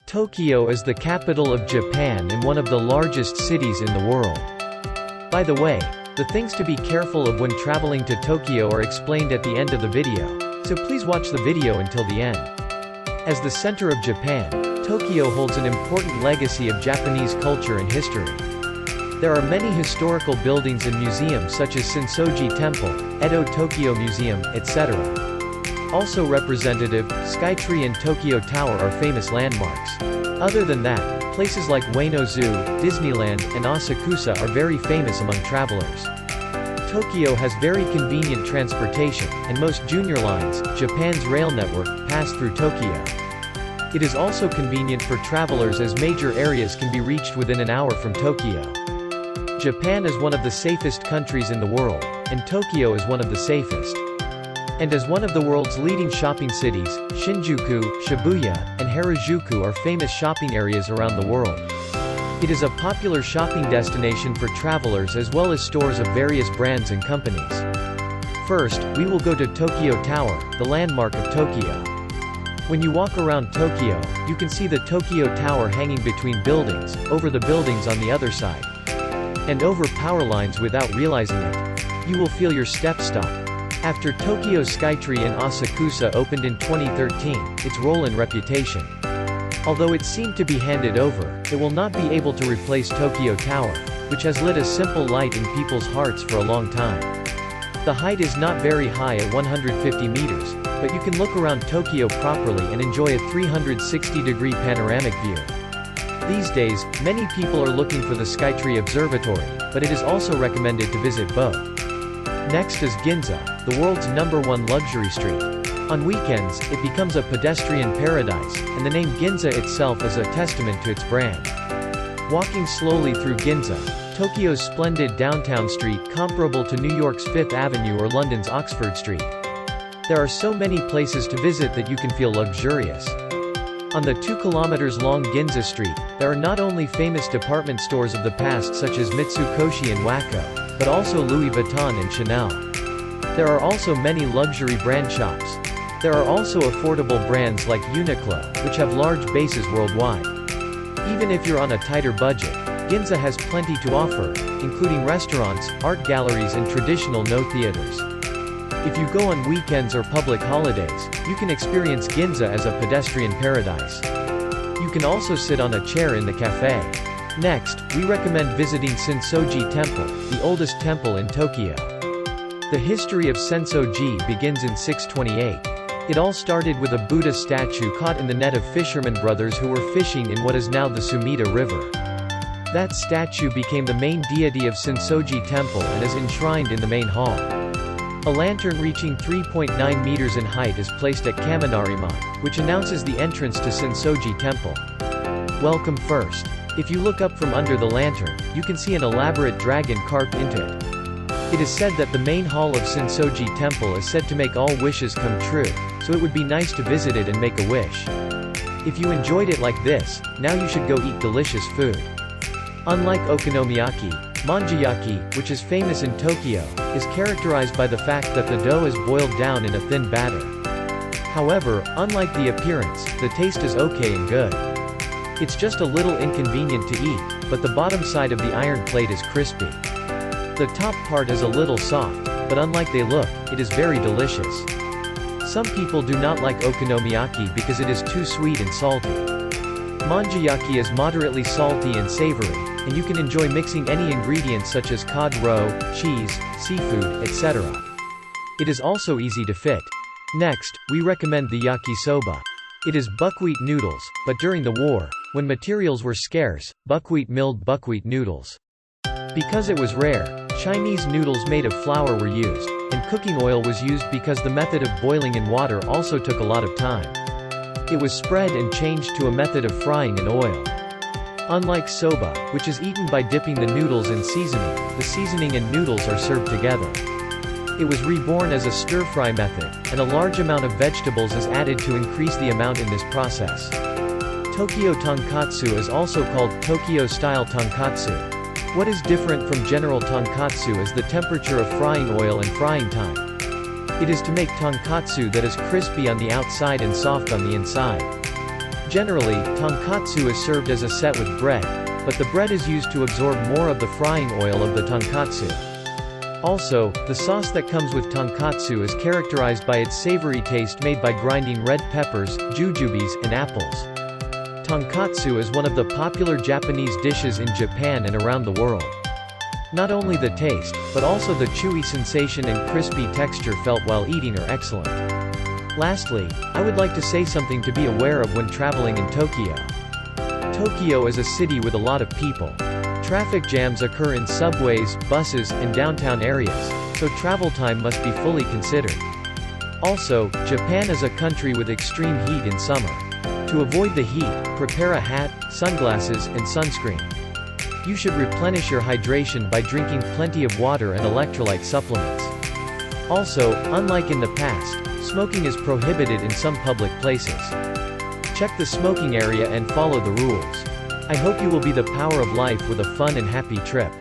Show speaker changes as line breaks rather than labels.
Tokyo is the capital of Japan and one of the largest cities in the world. By the way, the things to be careful of when traveling to Tokyo are explained at the end of the video, so please watch the video until the end. As the center of Japan, Tokyo holds an important legacy of Japanese culture and history. There are many historical buildings and museums such as Sensoji Temple, Edo Tokyo Museum, etc. Also representative, Skytree and Tokyo Tower are famous landmarks. Other than that, places like Ueno Zoo, Disneyland, and Asakusa are very famous among travelers. Tokyo has very convenient transportation, and most junior lines, Japan's rail network, pass through Tokyo. It is also convenient for travelers as major areas can be reached within an hour from Tokyo. Japan is one of the safest countries in the world, and Tokyo is one of the safest. And as one of the world's leading shopping cities, Shinjuku, Shibuya, and Harajuku are famous shopping areas around the world. It is a popular shopping destination for travelers as well as stores of various brands and companies. First, we will go to Tokyo Tower, the landmark of Tokyo. When you walk around Tokyo, you can see the Tokyo Tower hanging between buildings, over the buildings on the other side, and over power lines without realizing it. You will feel your steps stop. After Tokyo's Skytree in Asakusa opened in 2013, its role and reputation. Although it seemed to be handed over, it will not be able to replace Tokyo Tower, which has lit a simple light in people's hearts for a long time. The height is not very high at 150 meters, but you can look around Tokyo properly and enjoy a 360-degree panoramic view. These days, many people are looking for the Skytree Observatory, but it is also recommended to visit both. Next is Ginza, the world's #1 luxury street. On weekends, it becomes a pedestrian paradise, and the name Ginza itself is a testament to its brand. Walking slowly through Ginza, Tokyo's splendid downtown street comparable to New York's Fifth Avenue or London's Oxford Street. There are so many places to visit that you can feel luxurious. On the 2 kilometers long Ginza Street, there are not only famous department stores of the past such as Mitsukoshi and Wacko, but also Louis Vuitton and Chanel. There are also many luxury brand shops. There are also affordable brands like Uniqlo, which have large bases worldwide. Even if you're on a tighter budget, Ginza has plenty to offer, including restaurants, art galleries and traditional no theaters. If you go on weekends or public holidays, you can experience Ginza as a pedestrian paradise. You can also sit on a chair in the cafe. Next, we recommend visiting Sensoji Temple, the oldest temple in Tokyo. The history of Sensoji begins in 628. It all started with a Buddha statue caught in the net of fishermen brothers who were fishing in what is now the Sumida River. That statue became the main deity of Sensoji Temple and is enshrined in the main hall. A lantern reaching 3.9 meters in height is placed at Kaminariman, which announces the entrance to Sensoji Temple. Welcome first. If you look up from under the lantern, you can see an elaborate dragon carved into it. It is said that the main hall of Sensoji Temple is said to make all wishes come true, so it would be nice to visit it and make a wish. If you enjoyed it like this, now you should go eat delicious food. Unlike okonomiyaki, manjiyaki, which is famous in Tokyo, is characterized by the fact that the dough is boiled down in a thin batter. However, unlike the appearance, the taste is okay and good. It's just a little inconvenient to eat, but the bottom side of the iron plate is crispy. The top part is a little soft, but unlike they look, it is very delicious. Some people do not like okonomiyaki because it is too sweet and salty. Manjiyaki is moderately salty and savory, and you can enjoy mixing any ingredients such as cod roe, cheese, seafood, etc. It is also easy to fit. Next, we recommend the yakisoba. It is buckwheat noodles, but during the war, when materials were scarce, buckwheat milled buckwheat noodles. Because it was rare, Chinese noodles made of flour were used, and cooking oil was used because the method of boiling in water also took a lot of time. It was spread and changed to a method of frying in oil. Unlike soba, which is eaten by dipping the noodles in seasoning, the seasoning and noodles are served together. It was reborn as a stir-fry method, and a large amount of vegetables is added to increase the amount in this process. Tokyo tonkatsu is also called Tokyo-style tonkatsu. What is different from general tonkatsu is the temperature of frying oil and frying time. It is to make tonkatsu that is crispy on the outside and soft on the inside. Generally, tonkatsu is served as a set with bread, but the bread is used to absorb more of the frying oil of the tonkatsu. Also, the sauce that comes with tonkatsu is characterized by its savory taste made by grinding red peppers, jujubes, and apples. Tonkatsu is one of the popular Japanese dishes in Japan and around the world. Not only the taste, but also the chewy sensation and crispy texture felt while eating are excellent. Lastly, I would like to say something to be aware of when traveling in Tokyo. Tokyo is a city with a lot of people. Traffic jams occur in subways, buses, and downtown areas, so travel time must be fully considered. Also, Japan is a country with extreme heat in summer. To avoid the heat, prepare a hat, sunglasses, and sunscreen. You should replenish your hydration by drinking plenty of water and electrolyte supplements. Also, unlike in the past, smoking is prohibited in some public places. Check the smoking area and follow the rules. I hope you will be the power of life with a fun and happy trip.